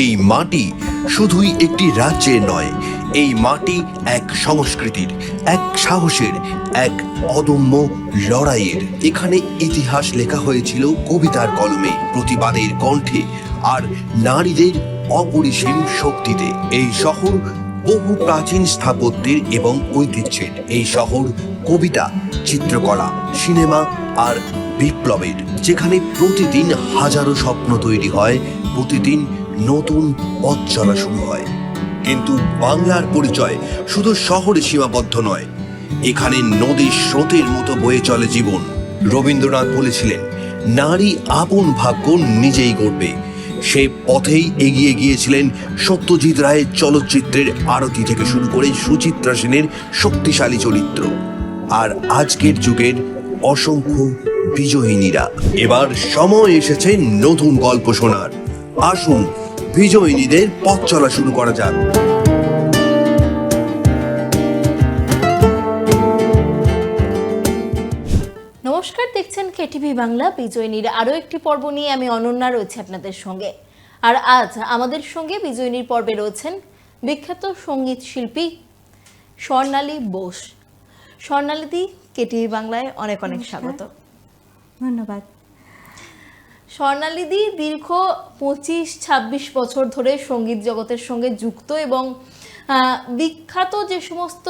এই মাটি শুধুই একটি রাজ্যের নয়, এই মাটি এক সংস্কৃতির, এক সাহসের, এক অদম্য লড়াইয়ের। এখানে ইতিহাস লেখা হয়েছিল কবিতার কলমে, প্রতিবাদের কণ্ঠে আর নারীদের অপরিসীম শক্তিতে। এই শহর বহু প্রাচীন স্থাপত্যের এবং ঐতিহ্যের। এই শহর কবিতা, চিত্রকলা, সিনেমা আর বিপ্লবের, যেখানে প্রতিদিন হাজারো স্বপ্ন তৈরি হয়, প্রতিদিন নতুন পথ চলা শুরু হয়। কিন্তু বাংলার পরিচয় শুধু শহরে সীমাবদ্ধ নয়, এখানে নদীর স্রোতের মতো বয়ে চলে জীবন। রবীন্দ্রনাথ বলেছিলেন, নারী আপন ভাগ্য নিজেই গড়বে। সেই পথেই এগিয়ে গিয়েছিলেন সত্যজিৎ রায়ের চলচ্চিত্রের আরতি থেকে শুরু করে সুচিত্রা সেনের শক্তিশালী চরিত্র, আর আজকের যুগের অসংখ্য বিজয়িনীরা। এবার সময় এসেছে নতুন গল্প শোনার। আসুন বিজয়িনীদের পথ চলা শুরু করা যাক। নমস্কার, দেখছেন কেটিভি বাংলা। বিজয়িনীর আরও একটি পর্ব নিয়ে আমি অনন্যা রয়েছে আপনাদের সঙ্গে। আর আজ আমাদের সঙ্গে বিজয়িনীর পর্বে রয়েছেন বিখ্যাত সঙ্গীত শিল্পী স্বর্ণালী বোস। স্বর্ণালীদি, কেটিভি বাংলায় অনেক অনেক স্বাগত। ধন্যবাদ। স্বর্ণালীদি দীর্ঘ 25-26 বছর ধরে সঙ্গীত জগতের সঙ্গে যুক্ত এবং বিখ্যাত যে সমস্ত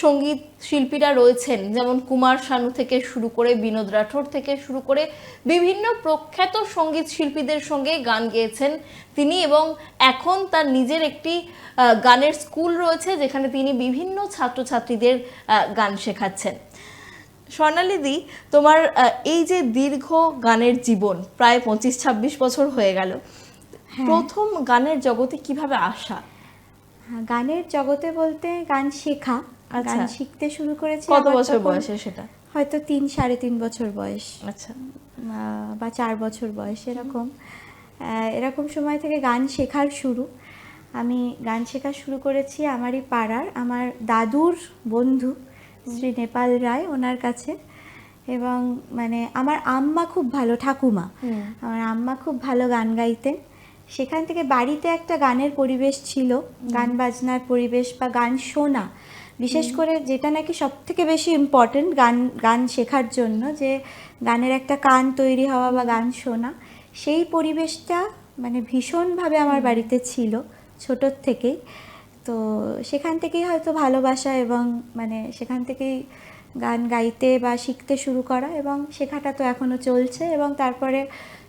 সঙ্গীত শিল্পীরা রয়েছেন, যেমন কুমার শানু থেকে শুরু করে বিনোদ রাঠোর থেকে শুরু করে বিভিন্ন প্রখ্যাত সঙ্গীত শিল্পীদের সঙ্গে গান গেয়েছেন তিনি, এবং এখন তার নিজের একটি গানের স্কুল রয়েছে যেখানে তিনি বিভিন্ন ছাত্রছাত্রীদের গান শেখাচ্ছেন। স্বর্ণালীদি, তোমার এই যে দীর্ঘ গানের জীবন, প্রায় 25-26 বছর হয়ে গেল, প্রথম গানের জগতে কিভাবে আসা? গানের জগতে বলতে গান শেখা, গান শিখতে শুরু করেছি। কত বছর বয়সে সেটা? হয়তো 3-3.5 বছর বয়স, আচ্ছা, বা 4 বছর বয়স, এরকম সময় থেকে গান শেখার শুরু। আমি গান শেখা শুরু করেছি আমারই পাড়ার আমার দাদুর বন্ধু শ্রী নেপাল রায়, ওনার কাছে। এবং মানে আমার আম্মা খুব ভালো, ঠাকুমা, আমার আম্মা খুব ভালো গান গাইতেন। সেখান থেকে বাড়িতে একটা গানের পরিবেশ ছিল, গান বাজনার পরিবেশ বা গান শোনা, বিশেষ করে যেটা নাকি সব থেকে বেশি ইম্পর্টেন্ট গান শেখার জন্য, যে গানের একটা কান তৈরি হওয়া বা গান শোনা, সেই পরিবেশটা মানে ভীষণভাবে আমার বাড়িতে ছিল ছোটোর থেকেই। তো সেখান থেকেই হয়তো ভালোবাসা এবং মানে সেখান থেকেই গান গাইতে বা শিখতে শুরু করা, এবং শেখাটা তো এখনও চলছে। এবং তারপরে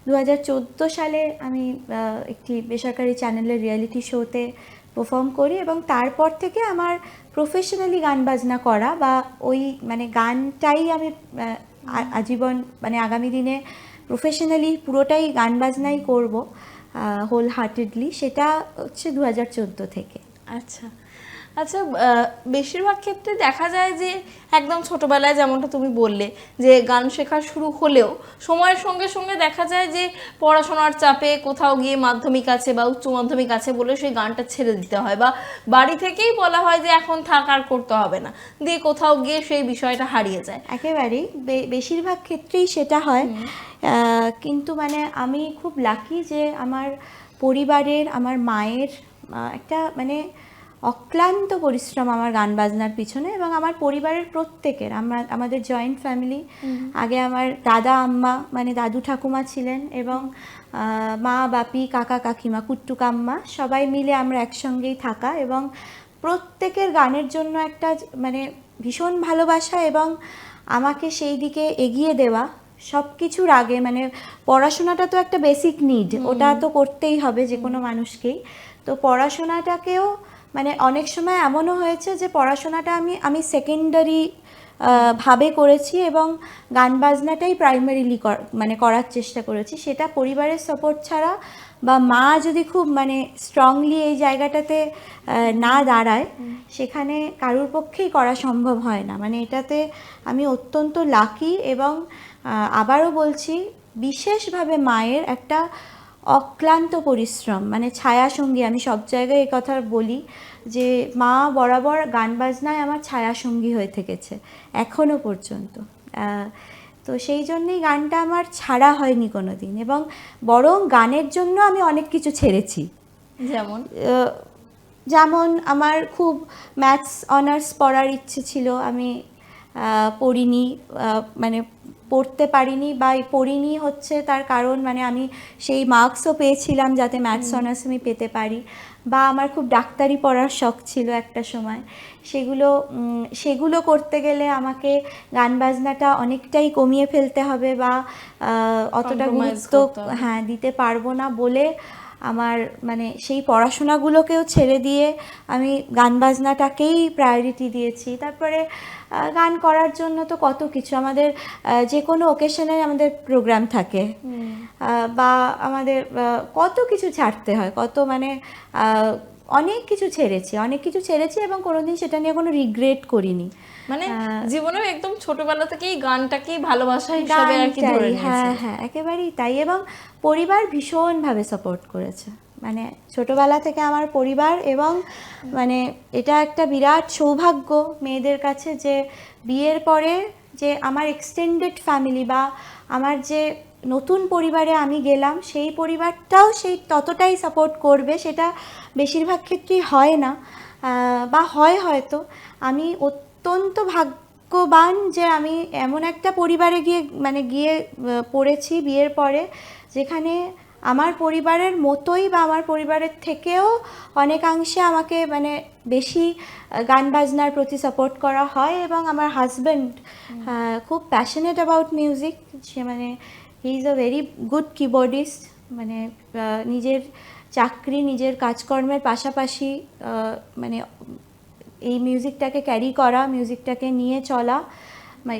2014 সালে আমি একটি বেসরকারি চ্যানেলের রিয়েলিটি শোতে পারফর্ম করি, এবং তারপর থেকে আমার প্রফেশনালি গান বাজনা করা বা ওই মানে গানটাই আমি আজীবন মানে আগামী দিনে প্রফেশনালি পুরোটাই গান বাজনাই করব হোল হার্টেডলি, সেটা হচ্ছে 2014 থেকে। আচ্ছা আচ্ছা, বেশিরভাগ ক্ষেত্রে দেখা যায় যে একদম ছোটবেলায় যেমনটা তুমি বললে যে গান শেখা শুরু হলেও সময়ের সঙ্গে সঙ্গে দেখা যায় যে পড়াশোনার চাপে কোথাও গিয়ে মাধ্যমিক আছে বা উচ্চ মাধ্যমিক আছে বলে সেই গানটা ছেড়ে দিতে হয়, বা বাড়ি থেকেই বলা হয় যে এখন থাক, আর করতে হবে না, দিয়ে কোথাও গিয়ে সেই বিষয়টা হারিয়ে যায়। একেবারেই বেশিরভাগ ক্ষেত্রেই সেটা হয়। কিন্তু মানে আমি খুব লাকি যে আমার পরিবারের, আমার মায়ের একটা মানে অক্লান্ত পরিশ্রম আমার গান বাজনার পিছনে, এবং আমার পরিবারের প্রত্যেকের, আমাদের জয়েন্ট ফ্যামিলি। আগে আমার দাদা আম্মা মানে দাদু ঠাকুমা ছিলেন, এবং মা বাপি কাকা কাকিমা কুট্টু কাম্মা সবাই মিলে আমরা একসঙ্গেই থাকা, এবং প্রত্যেকের গানের জন্য একটা মানে ভীষণ ভালোবাসা, এবং আমাকে সেই দিকে এগিয়ে দেওয়া। সব কিছুর আগে মানে পড়াশোনাটা তো একটা বেসিক নিড, ওটা তো করতেই হবে যে কোনো মানুষকেই। তো পড়াশোনাটাকেও মানে অনেক সময় এমনও হয়েছে যে পড়াশোনাটা আমি সেকেন্ডারি ভাবে করেছি, এবং গান বাজনাটাই প্রাইমারিলি মানে করার চেষ্টা করেছি। সেটা পরিবারের সাপোর্ট ছাড়া বা মা যদি খুব মানে স্ট্রংলি এই জায়গাটাতে না দাঁড়ায়, সেখানে কারোর পক্ষেই করা সম্ভব হয় না। মানে এটাতে আমি অত্যন্ত লাকি, এবং আবারও বলছি বিশেষভাবে মায়ের একটা অক্লান্ত পরিশ্রম, মানে ছায়াসঙ্গী। আমি সব জায়গায় এই কথা বলি যে মা বরাবর গান বাজনায় আমার ছায়াসঙ্গী হয়ে থেকেছে এখনও পর্যন্ত। তো সেই জন্যেই গানটা আমার ছাড়া হয়নি কোনো দিন, এবং বরং গানের জন্য আমি অনেক কিছু ছেড়েছি। যেমন যেমন আমার খুব ম্যাথস অনার্স পড়ার ইচ্ছে ছিল, আমি পড়িনি, মানে পড়তে পারিনি বা পড়িনি হচ্ছে তার কারণ মানে আমি সেই মার্কসও পেয়েছিলাম যাতে ম্যাথস অনার্স আমি পেতে পারি, বা আমার খুব ডাক্তারি পড়ার শখ ছিল একটা সময়। সেগুলো করতে গেলে আমাকে গান বাজনাটা অনেকটাই কমিয়ে ফেলতে হবে বা অতটা Compromise গুরুত্ব করতে হবে। হ্যাঁ দিতে পারবো না বলে আমার মানে সেই পড়াশোনাগুলোকেও ছেড়ে দিয়ে আমি গান বাজনাটাকেই প্রায়োরিটি দিয়েছি। তারপরে গান করার জন্য তো কত কিছু আমাদের যে কোনো ওকেশনে আমাদের প্রোগ্রাম থাকে, বা আমাদের কত কিছু ছাড়তে হয়, কত মানে অনেক কিছু ছেড়েছি এবং কোনোদিন সেটা নিয়ে কোনো রিগ্রেট করিনি। মানে জীবনে একদম ছোটবেলা থেকেই গানটাকেই ভালোবাসা হিসাবে আর কি ধরে নিয়েছে। হ্যাঁ একেবারেই তাই। এবং পরিবার ভীষণভাবে সাপোর্ট করেছে, মানে ছোটবেলা থেকে আমার পরিবার, এবং মানে এটা একটা বিরাট সৌভাগ্য মেয়েদের কাছে যে বিয়ের পরে যে আমার এক্সটেন্ডেড ফ্যামিলি বা আমার যে নতুন পরিবারে আমি গেলাম সেই পরিবারটাও সেই ততটাই সাপোর্ট করবে, সেটা বেশিরভাগ ক্ষেত্রেই হয় না, বা হয় হয়তো। আমি অত্যন্ত ভাগ্যবান যে আমি এমন একটা পরিবারে গিয়ে পড়েছি বিয়ের পরে, যেখানে আমার পরিবারের মতোই বা আমার পরিবারের থেকেও অনেকাংশে আমাকে মানে বেশি গান বাজনার প্রতি সাপোর্ট করা হয়। এবং আমার হাজব্যান্ড খুব প্যাশনেট অ্যাবাউট মিউজিক, সে মানে he is a very good keyboardist, মানে নিজের চাকরি নিজের কাজকর্মের পাশাপাশি মানে এই মিউজিকটাকে ক্যারি করা, মিউজিকটাকে নিয়ে চলা,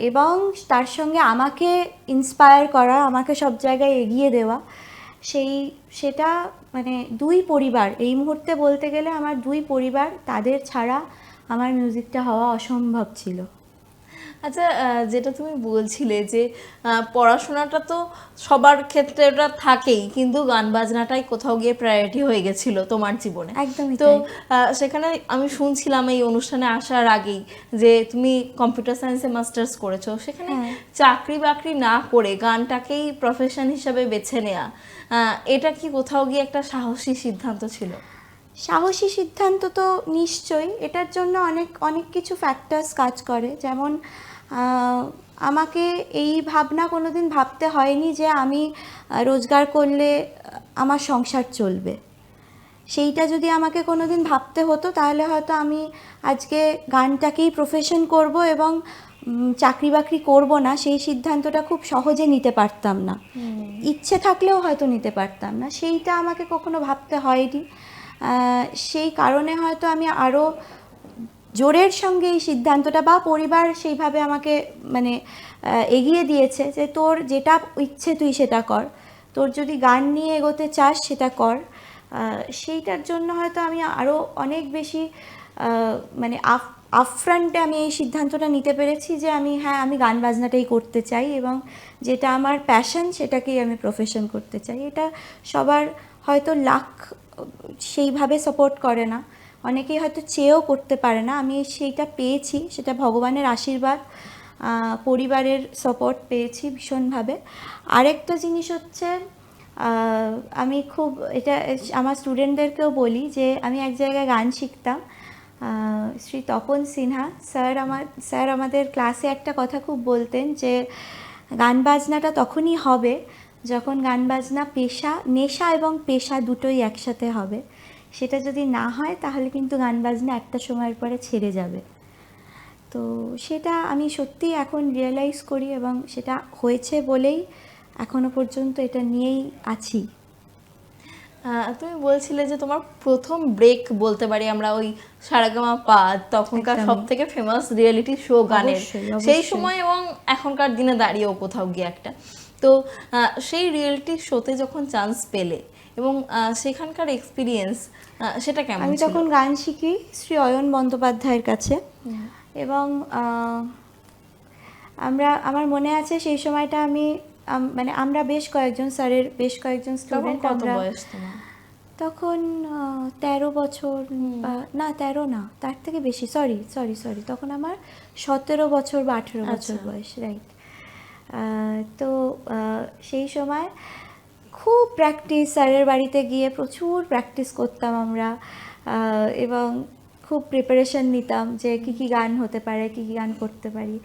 এবং তার সঙ্গে আমাকে ইন্সপায়ার করা, আমাকে সব জায়গায় এগিয়ে দেওয়া, সেটা মানে দুই পরিবার, এই মুহূর্তে বলতে গেলে আমার দুই পরিবার, তাদের ছাড়া আমার মিউজিকটা হওয়া অসম্ভব ছিল। আচ্ছা, যেটা তুমি বলছিলে যে পড়াশোনাটা তো সবার ক্ষেত্রে ওটা থাকেই, কিন্তু গান বাজনাটাই কোথাও গিয়ে প্রায়োরিটি হয়ে গেছিল তোমার জীবনে। একদমই তো তাই। সেখানে আমি শুনছিলাম এই অনুষ্ঠানে আসার আগেই যে তুমি কম্পিউটার সায়েন্সে মাস্টার্স করেছো, সেখানে চাকরি বাকরি না করে গানটাকেই প্রফেশন হিসাবে বেছে নেওয়া, এটা কি কোথাও গিয়ে একটা সাহসী সিদ্ধান্ত ছিল? সাহসী সিদ্ধান্ত তো নিশ্চয়ই, এটার জন্য অনেক কিছু ফ্যাক্টরস কাজ করে। যেমন আমাকে এই ভাবনা কোনোদিন ভাবতে হয়নি যে আমি রোজগার করলে আমার সংসার চলবে। সেইটা যদি আমাকে কোনোদিন ভাবতে হতো তাহলে হয়তো আমি আজকে গানটাকেই প্রফেশন করব এবং চাকরি বাকরি করব না, সেই সিদ্ধান্তটা খুব সহজে নিতে পারতাম না, ইচ্ছে থাকলেও হয়তো নিতে পারতাম না। সেইটা আমাকে কখনো ভাবতে হয়নি, সেই কারণে হয়তো আমি আরও জোরের সঙ্গে এই সিদ্ধান্তটা, বা পরিবার সেইভাবে আমাকে মানে এগিয়ে দিয়েছে যে তোর যেটা ইচ্ছে তুই সেটা কর, তোর যদি গান নিয়ে এগোতে চাস সেটা কর। সেইটার জন্য হয়তো আমি আরও অনেক বেশি মানে আপফ্রন্টে আমি এই সিদ্ধান্তটা নিতে পেরেছি যে আমি গান বাজনাটাই করতে চাই, এবং যেটা আমার প্যাশন সেটাকেই আমি প্রফেশন করতে চাই। এটা সবার হয়তো লাক সেইভাবে সাপোর্ট করে না, অনেকেই হয়তো চেয়েও করতে পারে না। আমি সেইটা পেয়েছি, সেটা ভগবানের আশীর্বাদ, পরিবারের সাপোর্ট পেয়েছি ভীষণভাবে। আরেকটা জিনিস হচ্ছে আমি খুব এটা আমার স্টুডেন্টদেরকেও বলি যে আমি এক জায়গায় গান শিখতাম, শ্রী তপন সিনহা স্যার আমাদের ক্লাসে একটা কথা খুব বলতেন যে গান বাজনাটা তখনই হবে যখন গান বাজনা নেশা এবং পেশা দুটোই একসাথে হবে। সেটা যদি না হয় তাহলে কিন্তু গান বাজনা একটা সময়ের পরে ছেড়ে যাবে। তো সেটা আমি সত্যিই এখন রিয়েলাইজ করি, এবং সেটা হয়েছে বলেই এখনো পর্যন্ত এটা নিয়েই আছি। তুমি বলছিলে যে তোমার প্রথম ব্রেক বলতে পারি আমরা ওই সারেগামাপা, তখনকার সব থেকে ফেমাস রিয়েলিটি শো গানের, সেই সময় এবং এখনকার দিনে দাঁড়িয়েও কোথাও গিয়ে একটা। তো সেই রিয়েলিটি শোতে যখন চান্স পেলে এবং সেখানকার এক্সপিরিয়েন্স, সেটা কেমন ছিল? আমি তখন গান শিখি শ্রী অয়ন বন্দ্যোপাধ্যায়ের কাছে, এবং আমার মনে আছে সেই সময়টা আমি মানে আমরা স্যারের বেশ কয়েকজন স্টুডেন্ট, তখন 13 বছর, না 13 না, তার থেকে বেশি, সরি তখন আমার 17 বছর বা 18 বছর বয়স, রাইট। তো সেই সময় খুব প্র্যাকটিস, স্যারের বাড়িতে গিয়ে প্রচুর প্র্যাকটিস করতাম আমরা, এবং খুব প্রিপারেশন নিতাম যে কী কী গান হতে পারে, কী কী গান করতে পারি।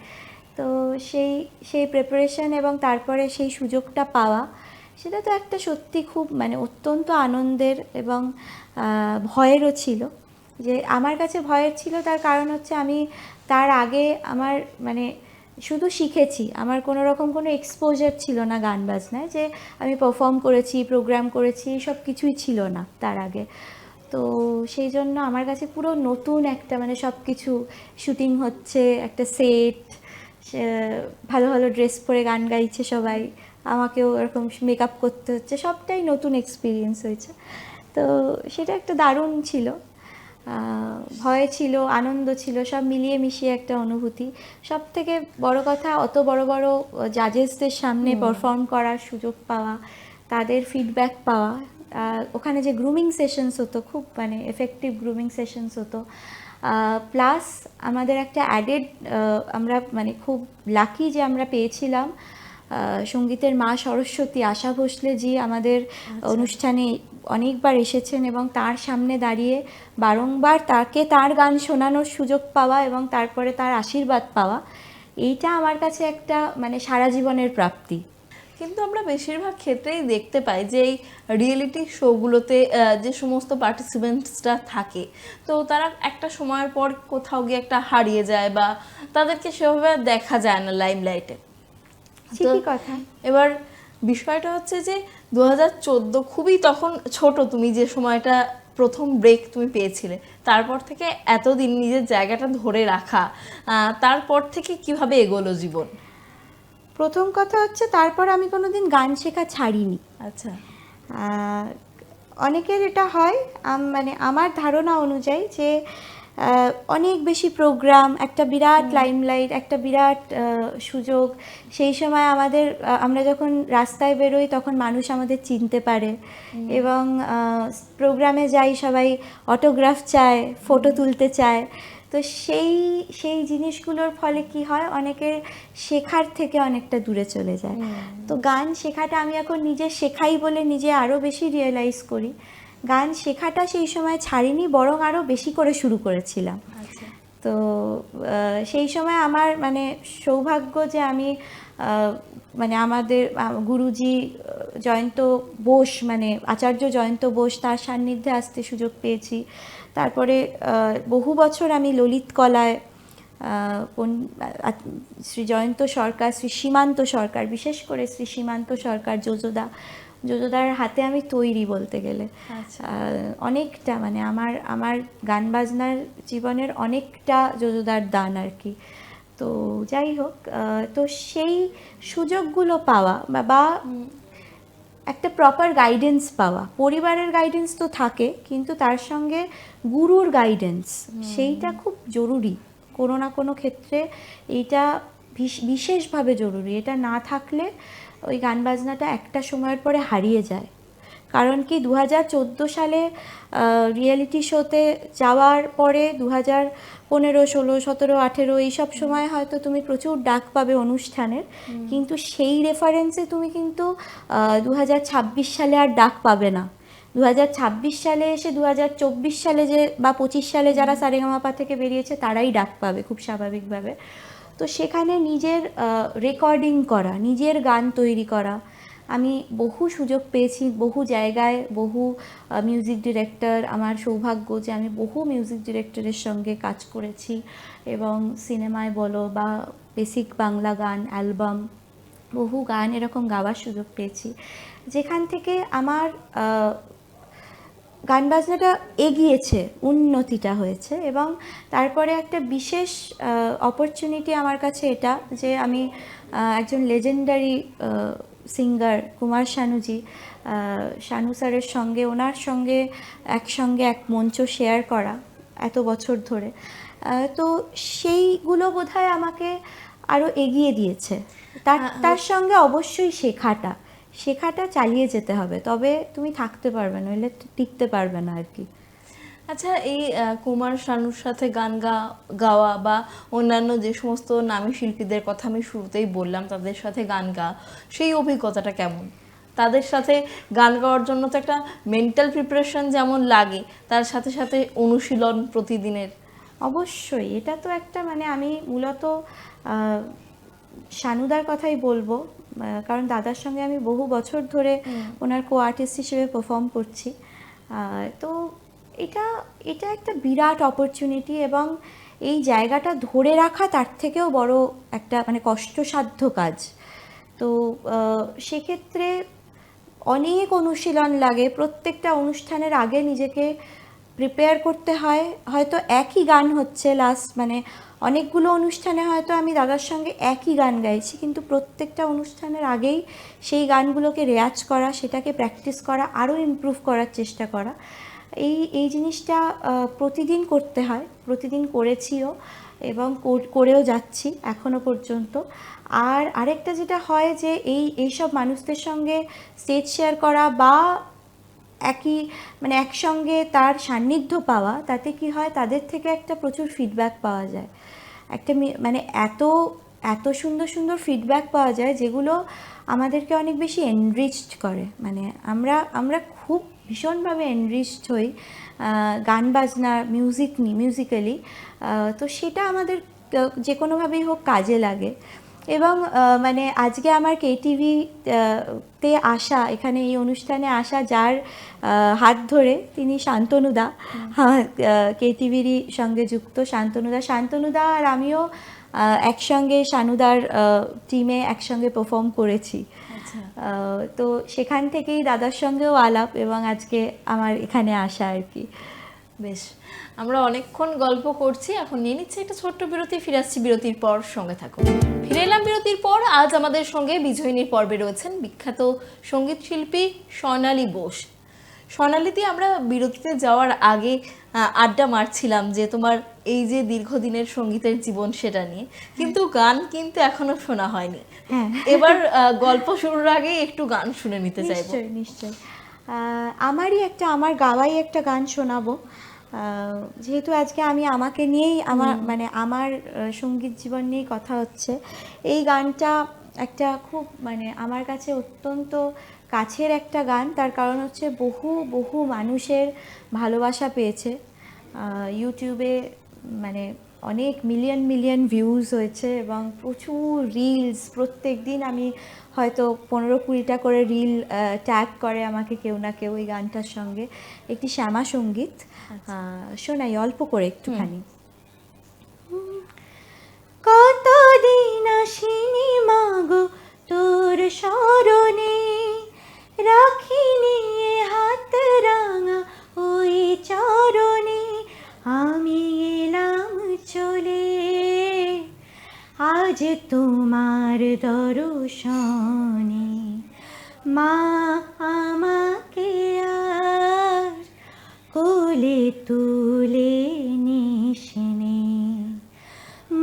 তো সেই সেই প্রিপারেশন এবং তারপরে সেই সুযোগটা পাওয়া, সেটা তো একটা সত্যি খুব মানে অত্যন্ত আনন্দের এবং ভয়েরও ছিল। যে আমার কাছে ভয়ের ছিল তার কারণ হচ্ছে আমি তার আগে আমার মানে শুধু শিখেছি, আমার কোনো রকম কোনো এক্সপোজার ছিল না গান বাজনায়, যে আমি পারফর্ম করেছি, প্রোগ্রাম করেছি, সব কিছুই ছিল না তার আগে। তো সেই জন্য আমার কাছে পুরো নতুন একটা মানে সব কিছু, শুটিং হচ্ছে, একটা সেট, ভালো ভালো ড্রেস পরে গান গাইছে সবাই, আমাকেও এরকম মেকআপ করতে হচ্ছে, সবটাই নতুন এক্সপিরিয়েন্স হয়েছে। তো সেটা একটা দারুণ ছিল, ভয় ছিল, আনন্দ ছিল, সব মিলিয়ে মিশিয়ে একটা অনুভূতি। সব থেকে বড় কথা, অত বড় বড় জাজেসদের সামনে পারফর্ম করার সুযোগ পাওয়া, তাদের ফিডব্যাক পাওয়া, ওখানে যে গ্রুমিং সেশনস হতো, খুব মানে এফেক্টিভ গ্রুমিং সেশনস হতো, প্লাস আমাদের একটা অ্যাডেড, আমরা মানে খুব লাকি যে আমরা পেয়েছিলাম সঙ্গীতের মা সরস্বতী আশা ভোসলে জি আমাদের অনুষ্ঠানে অনেকবার এসেছেন, এবং তার সামনে দাঁড়িয়ে বারংবার তাকে তার গান শোনানোর সুযোগ পাওয়া এবং তারপরে তার আশীর্বাদ পাওয়া, এইটা আমার কাছে একটা মানে সারা জীবনের প্রাপ্তি। কিন্তু আমরা বেশিরভাগ ক্ষেত্রেই দেখতে পাই যে এই রিয়েলিটি শোগুলোতে যে সমস্ত পার্টিসিপেন্টসরা থাকে, তো তারা একটা সময়ের পর কোথাও গিয়ে একটা হারিয়ে যায় বা তাদেরকে সেভাবে দেখা যায় না লাইমলাইটে। ঠিকই কথা। এবার বিষয়টা হচ্ছে যে 2014 খুবই তখন ছোট, তুমি যে সময়টা প্রথম ব্রেক তুমি পেয়েছিলে, তারপর থেকে এতদিন নিজের জায়গাটা ধরে রাখা, তারপর থেকে কিভাবে এগোলো জীবন? প্রথম কথা হচ্ছে তারপর আমি কোনোদিন গান শেখা ছাড়িনি। আচ্ছা। অনেকের এটা হয়, মানে আমার ধারণা অনুযায়ী যে অনেক বেশি প্রোগ্রাম, একটা বিরাট লাইমলাইট, একটা বিরাট সুযোগ, সেই সময় আমাদের আমরা যখন রাস্তায় বেরোই তখন মানুষ আমাদের চিনতে পারে, এবং প্রোগ্রামে যাই সবাই অটোগ্রাফ চায়, ফটো তুলতে চায়। তো সেই সেই জিনিসগুলোর ফলে কি হয়, অনেকের শেখার থেকে অনেকটা দূরে চলে যায়। তো গান শেখাটা আমি এখন নিজে শেখাই বলে নিজে আরও বেশি রিয়েলাইজ করি, গান শেখাটা সেই সময় ছাড়িনি, বরং আরও বেশি করে শুরু করেছিলাম। তো সেই সময় আমার মানে সৌভাগ্য যে আমি মানে আমাদের গুরুজি জয়ন্ত বোস, মানে আচার্য জয়ন্ত বোস, তার সান্নিধ্যে আসতে সুযোগ পেয়েছি। তারপরে বহু বছর আমি ললিত কলায় শ্রী জয়ন্ত সরকার, শ্রী সীমান্ত সরকার, বিশেষ করে শ্রী সীমান্ত সরকার যোজদার হাতে আমি তৈরি বলতে গেলে। অনেকটা মানে আমার গান বাজনার জীবনের অনেকটা যোজদার দান আর কি। তো যাই হোক, তো সেই সুযোগগুলো পাওয়া বা একটা প্রপার গাইডেন্স পাওয়া, পরিবারের গাইডেন্স তো থাকে, কিন্তু তার সঙ্গে গুরুর গাইডেন্স, সেইটা খুব জরুরি কোনো না কোনো ক্ষেত্রে। এইটা বিশেষভাবে জরুরি, এটা না থাকলে ওই গান বাজনাটা একটা সময়ের পরে হারিয়ে যায়। কারণ কি 2014 সালে রিয়েলিটি শোতে যাওয়ার পরে 2015, 16, 17, 18 এইসব সময় হয়তো তুমি প্রচুর ডাক পাবে অনুষ্ঠানের, কিন্তু সেই রেফারেন্সে তুমি কিন্তু 2026 সালে আর ডাক পাবে না। 2026 সালে এসে 2024 সালে যে বা 25 সালে যারা সারেগামাপা থেকে বেরিয়েছে তারাই ডাক পাবে খুব স্বাভাবিকভাবে। তো সেখানে নিজের রেকর্ডিং করা, নিজের গান তৈরি করা, আমি বহু সুযোগ পেয়েছি, বহু জায়গায় বহু মিউজিক ডিরেক্টর, আমার সৌভাগ্য যে আমি বহু মিউজিক ডিরেক্টরের সঙ্গে কাজ করেছি, এবং সিনেমায় বলো বা বেসিক বাংলা গান, অ্যালবাম, বহু গান এরকম গাওয়ার সুযোগ পেয়েছি, যেখান থেকে আমার গান বাজনাটা এগিয়েছে, উন্নতিটা হয়েছে। এবং তারপরে একটা বিশেষ অপরচুনিটি আমার কাছে এটা যে আমি একজন লেজেন্ডারি সিঙ্গার কুমার শানুজি, শানু স্যারের সঙ্গে, ওনার সঙ্গে একসঙ্গে এক মঞ্চ শেয়ার করা এত বছর ধরে, তো সেইগুলো বোধহয় আমাকে আরও এগিয়ে দিয়েছে। তার সঙ্গে অবশ্যই শেখাটা চালিয়ে যেতে হবে, তবে তুমি থাকতে পারবে, নইলে টিকতে পারবে না আর কি। আচ্ছা, এই কুমার শানুর সাথে গান গাওয়া বা অন্যান্য যে সমস্ত নামী শিল্পীদের কথা আমি শুরুতেই বললাম, তাদের সাথে গান গাওয়া, সেই অভিজ্ঞতাটা কেমন? তাদের সাথে গান গাওয়ার জন্য তো একটা মেন্টাল প্রিপারেশন যেমন লাগে, তার সাথে সাথে অনুশীলন প্রতিদিনের। অবশ্যই, এটা তো একটা মানে আমি মূলত শানুদার কথাই বলবো, কারণ দাদার সঙ্গে আমি বহু বছর ধরে ওনার কো আর্টিস্ট হিসেবে পারফর্ম করছি। তো এটা এটা একটা বিরাট অপরচুনিটি, এবং এই জায়গাটা ধরে রাখা তার থেকেও বড় একটা মানে কষ্টসাধ্য কাজ। তো সেক্ষেত্রে অনেক অনুশীলন লাগে, প্রত্যেকটা অনুষ্ঠানের আগে নিজেকে প্রিপেয়ার করতে হয়। হয়তো একই গান হচ্ছে লাস্ট মানে অনেকগুলো অনুষ্ঠানে হয়তো আমি দাদার সঙ্গে একই গান গাইছি, কিন্তু প্রত্যেকটা অনুষ্ঠানের আগেই সেই গানগুলোকে রেয়াজ করা, সেটাকে প্র্যাকটিস করা, আরও ইমপ্রুভ করার চেষ্টা করা, এই জিনিসটা প্রতিদিন করতে হয়। প্রতিদিন করেছিও এবং করেও যাচ্ছি এখনো পর্যন্ত। আর আরেকটা যেটা হয় যে এইসব মানুষদের সঙ্গে স্টেজ শেয়ার করা বা একই মানে একসঙ্গে তার সান্নিধ্য পাওয়া, তাতে কি হয় তাদের থেকে একটা প্রচুর ফিডব্যাক পাওয়া যায়। একটা মানে এত এত সুন্দর সুন্দর ফিডব্যাক পাওয়া যায় যেগুলো আমাদেরকে অনেক বেশি এনরিচড করে। মানে আমরা খুব ভীষণভাবে এনরিচড হই গান বাজনা মিউজিক্যালি। তো সেটা আমাদের যে কোনোভাবেই হোক কাজে লাগে। এবং মানে আজকে আমার কেটিভি তে আসা, এখানে এই অনুষ্ঠানে আসা যার হাত ধরে, তিনি শান্তনুদা, কেটিভিরই সঙ্গে যুক্ত শান্তনুদা আর আমিও একসঙ্গে শানুদার টিমে একসঙ্গে পারফর্ম করেছি। তো সেখান থেকেই দাদার সঙ্গেও আলাপ এবং আজকে আমার এখানে আসা আর কি। বেশ, আমরা অনেকক্ষণ গল্প করছি, এখন নিয়ে নিচ্ছে একটা ছোট্ট বিরতি, ফিরে আসছি বিরতির পর, সঙ্গে থাকুন। ফিরে এলাম বিরতির পর। আজ আমাদের সঙ্গে বিজয়িনীর পর্বে রয়েছেন বিখ্যাত সঙ্গীত শিল্পী স্বর্ণালী বোস। স্বর্ণালীদি, আমরা বিরতিতে যাওয়ার আগে আড্ডা মারছিলাম যে তোমার এই যে দীর্ঘদিনের সঙ্গীতের জীবন সেটা নিয়ে, কিন্তু গান কিন্তু এখনো শোনা হয়নি। এবার গল্প শুরুর আগে একটু গান শুনে নিতে চাইবো। নিশ্চয়ই আমার গাওয়াই একটা গান শোনাবো, যেহেতু আজকে আমি আমাকে নিয়েই আমার সঙ্গীত জীবন নিয়েই কথা হচ্ছে। এই গানটা একটা খুব মানে আমার কাছে অত্যন্ত কাছের একটা গান, তার কারণ হচ্ছে বহু বহু মানুষের ভালোবাসা পেয়েছে। ইউটিউবে মানে অনেক মিলিয়ন ভিউজ হয়েছে এবং প্রচুর রিলস, প্রত্যেক দিন আমি হয়তো 15-20টা করে রিল ট্যাগ করে আমাকে কেউ না কেউ এই গানটার সঙ্গে। একটি শ্যামা সঙ্গীত, শোনাই অল্প করে একটুখানি। কতদিন আসিনি মাগো তোর স্মরণে, রাখিনি হাত রাঙা ওই চরণে, আমি এলাম চলে আজ তোমার দর্শনে, মা আমাকে আর কোলে তুলে নিসনে,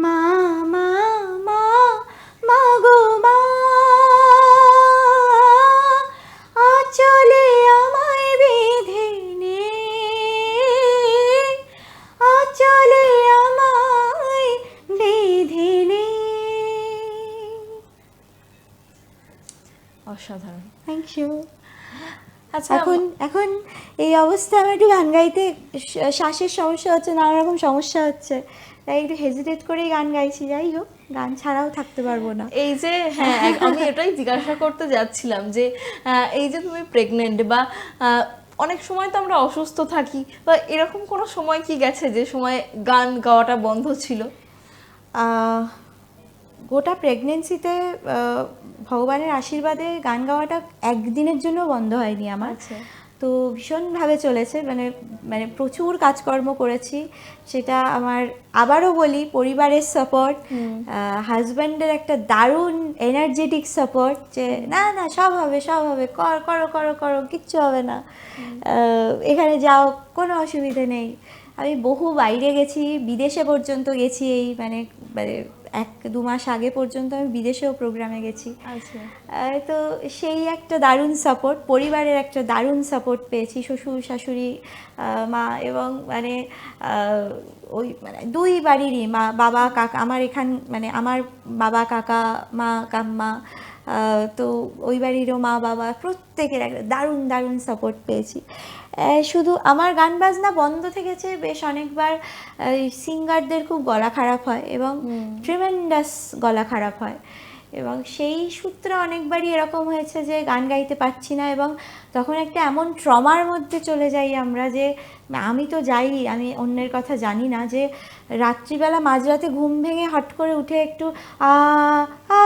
মা মা মা মা গো মা, আঁচলে আমায় বেঁধে নে, আঁচলে আমায় বেঁধে নে। অসাধারণ, থ্যাংক ইউ। আচ্ছা, এখন এই অবস্থায় আমার একটু গান গাইতে শ্বাসের সমস্যা হচ্ছে, নানা রকম সমস্যা হচ্ছে, তাই একটু হেজিটেট করেই গান গাইছি। যাই হোক, গান ছাড়াও থাকতে পারবো না। এই যে আমি এটাই জিজ্ঞাসা করতে যাচ্ছিলাম যে এই যে তুমি প্রেগনেন্ট বা অনেক সময় তো আমরা অসুস্থ থাকি, বা এরকম কোনো সময় কি গেছে যে সময় গান গাওয়াটা বন্ধ ছিল? গোটা প্রেগনেন্সিতে ভগবানের আশীর্বাদে গান গাওয়াটা একদিনের জন্য বন্ধ হয়নি আমার। তো ভীষণভাবে চলেছে, মানে প্রচুর কাজকর্ম করেছি। সেটা আমার, আবারও বলি, পরিবারের সাপোর্ট, হাজব্যান্ডের একটা দারুণ এনার্জেটিক সাপোর্ট, যে না না সব হবে করো করো করো, কিচ্ছু হবে না, এখানে যাও, কোনো অসুবিধে নেই। আমি বহু বাইরে গেছি, বিদেশে পর্যন্ত গেছি, এই মানে 1-2 মাস আগে পর্যন্ত আমি বিদেশেও প্রোগ্রামে গেছি। তো সেই একটা দারুণ সাপোর্ট, পরিবারের একটা দারুণ সাপোর্ট পেয়েছি, শ্বশুর শাশুড়ি মা, এবং মানে ওই মানে দুই বাড়িরই মা বাবা কাকা, আমার বাবা কাকা মা কাম্মা তো ওই বাড়িরও মা বাবা প্রত্যেকের একটা দারুণ দারুণ সাপোর্ট পেয়েছি। শুধু আমার গান বাজনা বন্ধ থেকেছে বেশ অনেকবার, সিঙ্গারদের খুব গলা খারাপ হয় এবং ট্রিমেন্ডাস গলা খারাপ হয়, এবং সেই সূত্রে অনেকবারই এরকম হয়েছে যে গান গাইতে পারছি না, এবং তখন একটা এমন ট্রমার মধ্যে চলে যাই আমরা যে আমি তো যাই, আমি অন্যের কথা জানি না, যে রাত্রিবেলা মাঝরাতে ঘুম ভেঙে হট করে উঠে একটু আ আ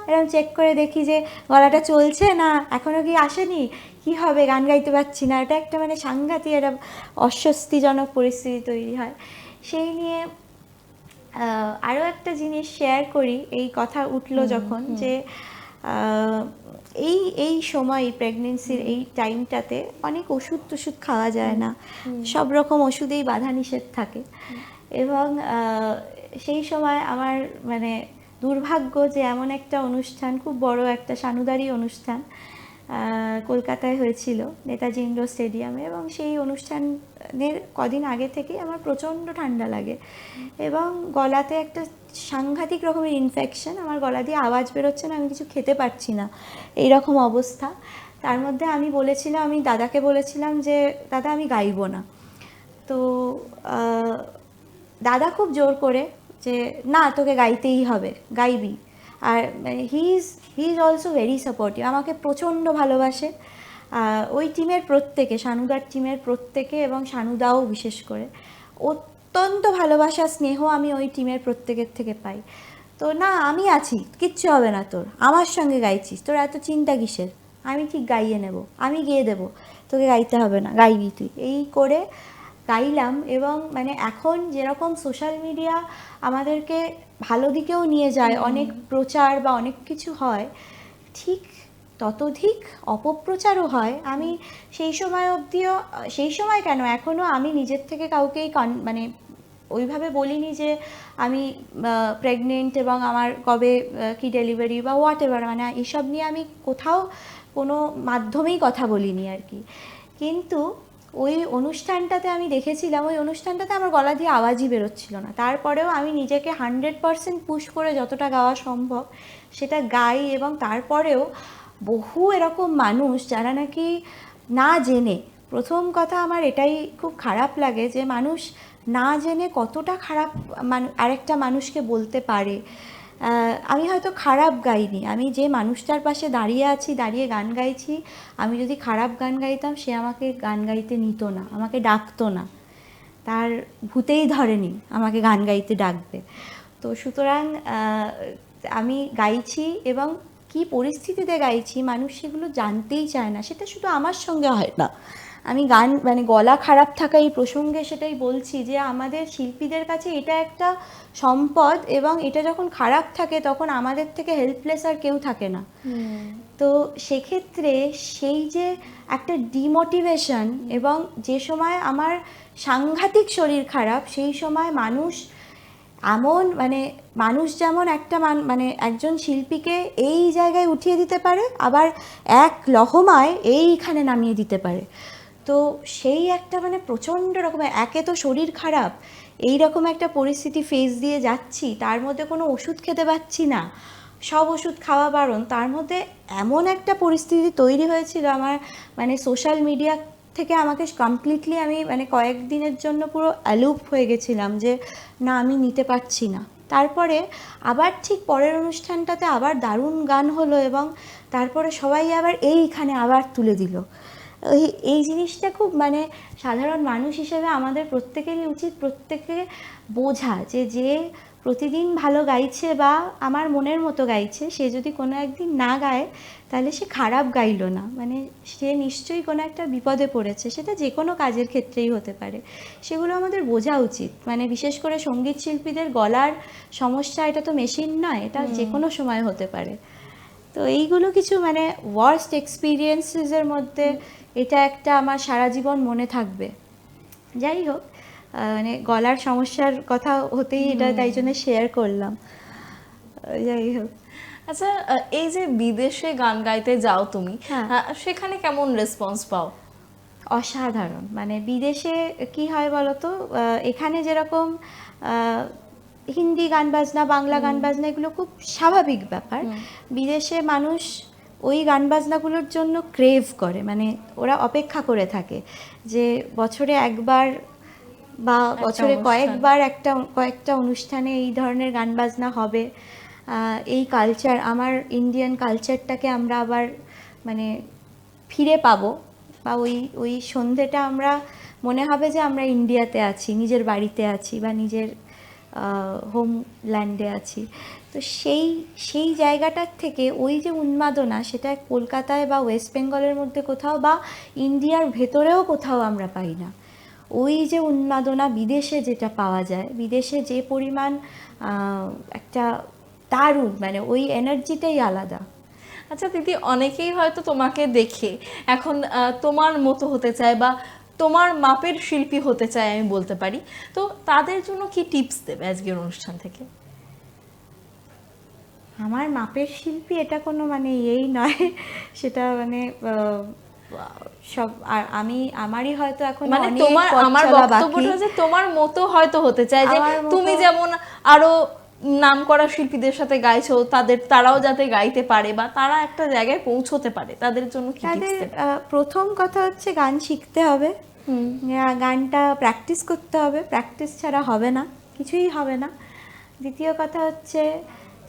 এরকম চেক করে দেখি যে গলাটা চলছে না, এখনও কি আসেনি, কি হবে, গান গাইতে পারছি না। এটা একটা মানে সাংঘাতিক একটা অস্বস্তিজনক পরিস্থিতি তৈরি হয়। সেই নিয়ে আরও একটা জিনিস শেয়ার করি, এই কথা উঠলো যখন, যে এই সময় প্রেগনেন্সির এই টাইমটাতে অনেক ওষুধ টষুধ খাওয়া যায় না, সব রকম ওষুধেই বাধা নিষেধ থাকে, এবং সেই সময় আমার মানে দুর্ভাগ্য যে এমন একটা অনুষ্ঠান, খুব বড় একটা সানুদারি অনুষ্ঠান কলকাতায় হয়েছিল নেতাজি ইন্ডোর স্টেডিয়ামে, এবং সেই অনুষ্ঠানের কদিন আগে থেকেই আমার প্রচণ্ড ঠান্ডা লাগে এবং গলাতে একটা সাংঘাতিক রকমের ইনফেকশন, আমার গলা দিয়ে আওয়াজ বেরোচ্ছে না, আমি কিছু খেতে পারছি না, এই রকম অবস্থা। তার মধ্যে আমি বলেছিলাম, আমি দাদাকে বলেছিলাম যে দাদা আমি গাইবো না। তো দাদা খুব জোর করে যে না তোকে গাইতেই হবে, গাইবি। আর he is also very supportive, আমাকে প্রচণ্ড ভালোবাসে। ওই টিমের প্রত্যেকে, সানুদার টিমের প্রত্যেকে, এবং সানুদাও বিশেষ করে অত্যন্ত ভালোবাসা স্নেহ আমি ওই টিমের প্রত্যেকের থেকে পাই। তো না আমি আছি, কিচ্ছু হবে না তোর, আমার সঙ্গে গাইছিস, তোর এত চিন্তা কিসের, আমি ঠিক গাইয়ে নেব, আমি গেয়ে দেবো, তোকে গাইতে হবে না, গাইবি তুই। এই করে গাইলাম, এবং মানে এখন যেরকম সোশ্যাল মিডিয়া আমাদেরকে ভালো দিকেও নিয়ে যায়, অনেক প্রচার বা অনেক কিছু হয়, ঠিক ততোধিক অপপ্রচারও হয়। আমি সেই সময় অবধিও, সেই সময় কেন এখনও আমি নিজের থেকে কাউকেই মানে ওইভাবে বলিনি যে আমি প্রেগনেন্ট এবং আমার কবে কি ডেলিভারি বা হোয়াট এভার, মানে এইসব নিয়ে আমি কোথাও কোনো মাধ্যমেই কথা বলিনি আর কি। কিন্তু ওই অনুষ্ঠানটাতে আমি দেখেছিলাম, ওই অনুষ্ঠানটাতে আমার গলা দিয়ে আওয়াজই বেরোচ্ছিল না, তারপরেও আমি নিজেকে 100% পুশ করে যতটা গাওয়া সম্ভব সেটা গাই, এবং তারপরেও বহু এরকম মানুষ যারা নাকি না জেনে, প্রথম কথা আমার এটাই খুব খারাপ লাগে যে মানুষ না জেনে কতটা খারাপ আরেকটা মানুষকে বলতে পারে। আমি হয়তো খারাপ গাইনি, আমি যে মানুষটার পাশে দাঁড়িয়ে আছি, দাঁড়িয়ে গান গাইছি, আমি যদি খারাপ গান গাইতাম সে আমাকে গান গাইতে নিত না, আমাকে ডাকতো না, তার ভূতেই ধরেনি আমাকে গান গাইতে ডাকবে। তো সুতরাং আমি গাইছি, এবং কি পরিস্থিতিতে গাইছি মানুষ সেগুলো জানতেই চায় না। সেটা শুধু আমার সঙ্গে হয় না, আমি গান মানে গলা খারাপ থাকা এই প্রসঙ্গে সেটাই বলছি যে আমাদের শিল্পীদের কাছে এটা একটা সম্পদ, এবং এটা যখন খারাপ থাকে তখন আমাদের থেকে হেল্পলেস আর কেউ থাকে না। তো সেক্ষেত্রে সেই যে একটা ডিমোটিভেশন, এবং যে সময় আমার সাংঘাতিক শরীর খারাপ, সেই সময় মানুষ এমন মানে মানুষ যেমন একটা মানে একজন শিল্পীকে এই জায়গায় উঠিয়ে দিতে পারে, আবার এক লহমায় এইখানে নামিয়ে দিতে পারে। তো সেই একটা মানে প্রচণ্ড রকমের, একে তো শরীর খারাপ, এই রকম একটা পরিস্থিতি ফেস দিয়ে যাচ্ছি, তার মধ্যে কোনো ওষুধ খেতে পাচ্ছি না, সব ওষুধ খাওয়া বারণ, তার মধ্যে এমন একটা পরিস্থিতি তৈরি হয়েছিল আমার মানে সোশ্যাল মিডিয়া থেকে আমাকে কমপ্লিটলি, আমি মানে কয়েকদিনের জন্য পুরো অ্যালুপ হয়ে গেছিলাম যে না আমি নিতে পারছি না। তারপরে আবার ঠিক পরের অনুষ্ঠানটাতে আবার দারুণ গান হলো, এবং তারপরে সবাই আবার এইখানে আবার তুলে দিল। এই জিনিসটা খুব মানে সাধারণ মানুষ হিসেবে আমাদের প্রত্যেকেরই উচিত প্রত্যেকে বোঝা যে প্রতিদিন ভালো গাইছে বা আমার মনের মতো গাইছে, সে যদি কোনো একদিন না গায় তাহলে সে খারাপ গাইলো না, মানে সে নিশ্চয়ই কোনো একটা বিপদে পড়েছে, সেটা যে কোনো কাজের ক্ষেত্রেই হতে পারে। সেগুলো আমাদের বোঝা উচিত, মানে বিশেষ করে সঙ্গীত শিল্পীদের গলার সমস্যা, এটা তো মেশিন নয়, এটা যে কোনো সময় হতে পারে। তো এইগুলো কিছু মানে ওয়ার্স্ট এক্সপিরিয়েন্সেসের মধ্যে এটা একটা আমার সারা জীবন মনে থাকবে। যাই হোক, মানে গলার সমস্যার কথা হতেই এটা তাই জন্য শেয়ার করলাম। যাই হোক, আচ্ছা এই যে বিদেশে গান গাইতে যাও তুমি, সেখানে কেমন রেসপন্স পাও? অসাধারণ। মানে বিদেশে কি হয় বলো তো, এখানে যেরকম হিন্দি গান বাজনা, বাংলা গান বাজনা এগুলো খুব স্বাভাবিক ব্যাপার। বিদেশে মানুষ ওই গান বাজনাগুলোর জন্য ক্রেভ করে, মানে ওরা অপেক্ষা করে থাকে যে বছরে একবার বা বছরে কয়েকবার কয়েকটা অনুষ্ঠানে এই ধরনের গান বাজনা হবে। এই কালচার, আমার ইন্ডিয়ান কালচারটাকে আমরা আবার মানে ফিরে পাবো, বা ওই সন্ধেটা আমরা মনে হবে যে আমরা ইন্ডিয়াতে আছি, নিজের বাড়িতে আছি বা নিজের হোমল্যান্ডে আছি। তো সেই জায়গাটার থেকে ওই যে উন্মাদনা, সেটা কলকাতায় বা ওয়েস্ট বেঙ্গলের মধ্যে কোথাও বা ইন্ডিয়ার ভেতরেও কোথাও আমরা পাই না। ওই যে উন্মাদনা বিদেশে যেটা পাওয়া যায়, বিদেশে যে পরিমাণ একটা দারুণ, মানে ওই এনার্জিটাই আলাদা। আচ্ছা দিদি, অনেকেই হয়তো তোমাকে দেখে এখন তোমার মতো হতে চায় বা তোমার মাপের শিল্পী হতে চায়, আমি বলতে পারি। তো তাদের জন্য কি টিপস দেবে আজকের অনুষ্ঠান থেকে? আমার মাপের শিল্পী এটা কোনো মানে এই নয়, সেটা মানে সব, আর আমারই হয়তো এখন মানে অনেক তোমার, পথ আমার চলা বক্তব্যটা বাকি। যে তোমার মতো হয়তো হতে চায়, যে তুমি যেমন আরো নামকরা শিল্পীদের সাথে গাইছো, তারাও যাতে গাইতে পারে বা তারা একটা জায়গায় পৌঁছতে পারে, তাদের জন্য কি টিপস তাদের দেবে? প্রথম কথা হচ্ছে গান শিখতে হবে, গানটা প্র্যাকটিস করতে হবে, প্র্যাকটিস ছাড়া হবে না, কিছুই হবে না। দ্বিতীয় কথা হচ্ছে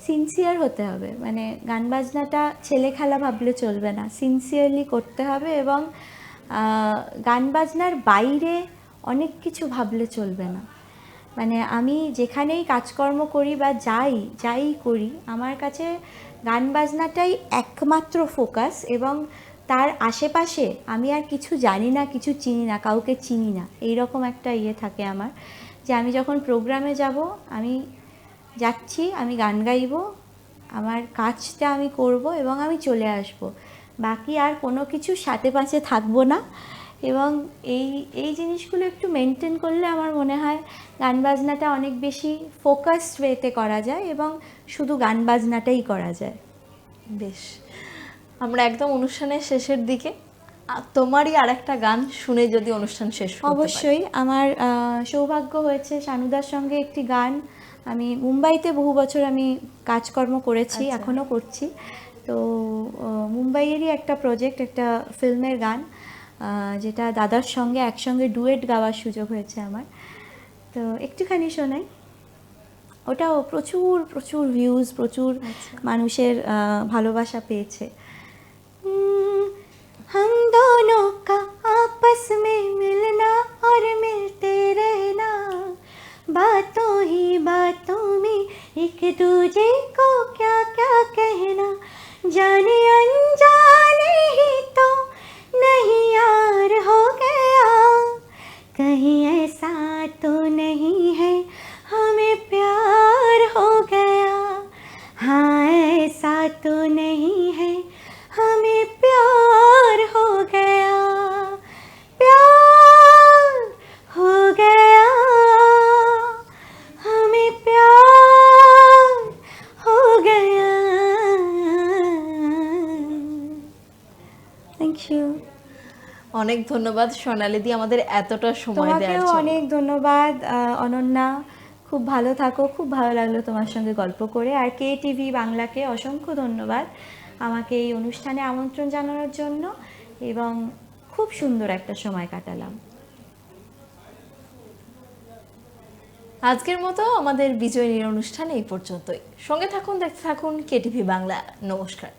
সিনসিয়ার হতে হবে, মানে গান বাজনাটা ছেলে খেলা ভাবলে চলবে না, সিনসিয়ারলি করতে হবে। এবং গান বাজনার বাইরে অনেক কিছু ভাবলে চলবে না। মানে আমি যেখানেই কাজকর্ম করি বা যাই করি, আমার কাছে গান বাজনাটাই একমাত্র ফোকাস, এবং তার আশেপাশে আমি আর কিছু জানি না, কিছু চিনি না, কাউকে চিনি না, এইরকম একটা ইয়ে থাকে আমার, যে আমি যখন প্রোগ্রামে যাব, আমি যাচ্ছি, আমি গান গাইব, আমার কাজটা আমি করব এবং আমি চলে আসব, বাকি আর কোনো কিছু সাথে পাশে থাকবো না। এবং এই জিনিসগুলো একটু মেনটেন করলে আমার মনে হয় গান বাজনাটা অনেক বেশি ফোকাসড ওয়েতে করা যায় এবং শুধু গান বাজনাটাই করা যায়। বেশ, আমরা একদম অনুষ্ঠানের শেষের দিকে, তোমারই আর একটা গান শুনে যদি অনুষ্ঠান শেষ করতে পারি। অবশ্যই। আমার সৌভাগ্য হয়েছে শানুদার সঙ্গে একটি গান, আমি মুম্বাইতে বহু বছর আমি কাজকর্ম করেছি, এখনও করছি। তো মুম্বাইয়েরই একটা প্রজেক্ট, একটা ফিল্মের গান, যেটা দাদার সঙ্গে একসঙ্গে ডুয়েট গাওয়ার সুযোগ হয়েছে আমার। তো একটুখানি শোনাই। ওটাও প্রচুর প্রচুর ভিউজ, প্রচুর মানুষের ভালোবাসা পেয়েছে। हम दोनों का आपस में मिलना और मिलते रहना, बातों ही बातों में एक दूजे को क्या क्या कहना, जाने अनजाने ही तो नहीं यार हो गया, कहीं ऐसा तो नहीं है हमें प्यार हो गया, हाँ ऐसा तो नहीं है हमें प्यार हो गया, प्यार हो गया, हमें प्यार हो गया। Thank you. অনেক ধন্যবাদ সোনালি দি, আমাদের এতটা সময় দেওয়ার তোমাকেও জন্য। অনেক ধন্যবাদ অনন্যা, খুব ভালো থাকো, খুব ভালো লাগলো তোমার সঙ্গে গল্প করে। আর KTV বাংলাকে অসংখ্য ধন্যবাদ আমাকে এই অনুষ্ঠানে আমন্ত্রণ জানানোর জন্য, এবং খুব সুন্দর একটা সময় কাটালাম। আজকের মতো আমাদের বিজয়িনীর অনুষ্ঠান এই পর্যন্তই। সঙ্গে থাকুন, দেখতে থাকুন KTV বাংলা। নমস্কার।